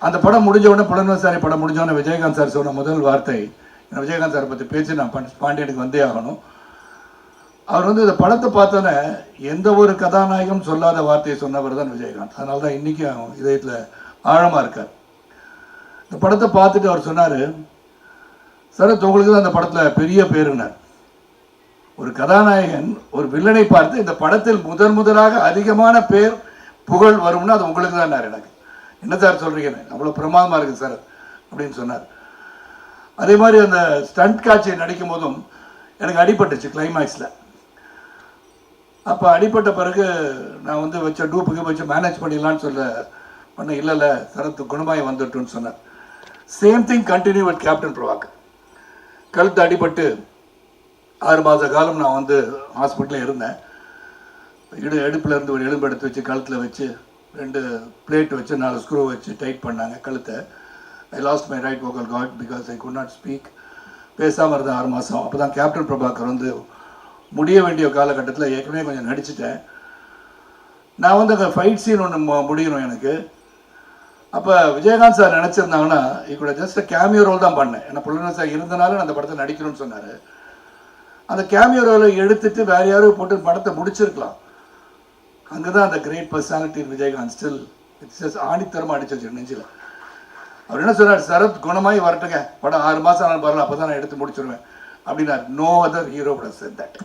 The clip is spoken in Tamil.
அந்த படம் முடிஞ்ச உடனே புலன்வசாரி படம் முடிஞ்ச உடனே விஜயகாந்த் சார் சொன்ன முதல் வார்த்தை, விஜயகாந்த் சார் பற்றி பேச்சு நான் பாண்டியனுக்கு வந்தே ஆகணும். அவர் வந்து இந்த படத்தை பார்த்தோன்னே எந்த ஒரு கதாநாயகம் சொல்லாத வார்த்தையை சொன்னவர் தான் விஜயகாந்த். அதனால தான் இன்றைக்கும் இதயத்தில் ஆழமாக இருக்கார். இந்த படத்தை பார்த்துட்டு அவர் சொன்னார், சரத் உங்களுக்கு தான் அந்த படத்தில் பெரிய பேருனார். ஒரு கதாநாயகன் ஒரு வில்லனை பார்த்து இந்த படத்தில் முதலாக அதிகமான பேர் புகழ் வரும்னா அது உங்களுக்கு தான். எனக்கு என்ன சார் சொல்கிறீங்க, அவ்வளோ பிரமாதமாக இருக்குது சார் அப்படின்னு சொன்னார். அதே மாதிரி அந்த ஸ்டண்ட் காட்சியை நடிக்கும் போதும் எனக்கு அடிபட்டுச்சு கிளைமேக்ஸில். அப்போ அடிப்பட்ட பிறகு நான் வந்து வச்ச டூப்புக்கு வச்சு மேனேஜ் பண்ணிடலான்னு பண்ண இல்லை சரத்து குணமாய் வந்துட்டுன்னு சொன்னார். Same thing continue with captain Prabhakar. கழுத்து அடிபட்டு 6 மாத காலம் நான் வந்து ஹாஸ்பிட்டலில் இருந்தேன். எடுப்பில் இருந்து ஒரு எலும்பு எடுத்து வச்சு கழுத்தில் வச்சு 2 பிளேட் வச்சு 4 ஸ்க்ரூ வச்சு டைட் பண்ணாங்க கழுத்தை. ஐ last my right vocal card because I could not speak. பேசாமல் இருந்தேன் 6 மாதம். அப்போ தான் கேப்டன் பிரபாகர் வந்து முடிய வேண்டிய காலகட்டத்தில் ஏற்கனவே கொஞ்சம் நடிச்சிட்டேன். நான் வந்து அங்கே ஃபைட் சீன் ஒன்று முடியணும் எனக்கு. அப்போ விஜயகாந்த் சார் நினச்சிருந்தாங்கன்னா கூட ஜஸ்ட் கேமியோ ரோல் தான் பண்ணேன். ஏன்னா புலன சார் இருந்தனால நான் அந்த படத்தை நடிக்கணும்னு சொன்னார். அந்த கேமியோ ரோலை எடுத்துட்டு வேறு யாரும் போட்டு படத்தை முடிச்சிருக்கலாம். அங்கே தான் அந்த great personality Vijayakanth still it's ஆணித்தரமாக அடிச்சு வச்சு நெஞ்சில். அவர் என்ன சொன்னார், சரத் குணமாய் வரட்டுங்க, படம் 6 மாதம் ஆனாலும் பரவாயில்ல, அப்போ தான் நான் எடுத்து முடிச்சிடுவேன் அப்படின்னார். No other hero would have said that.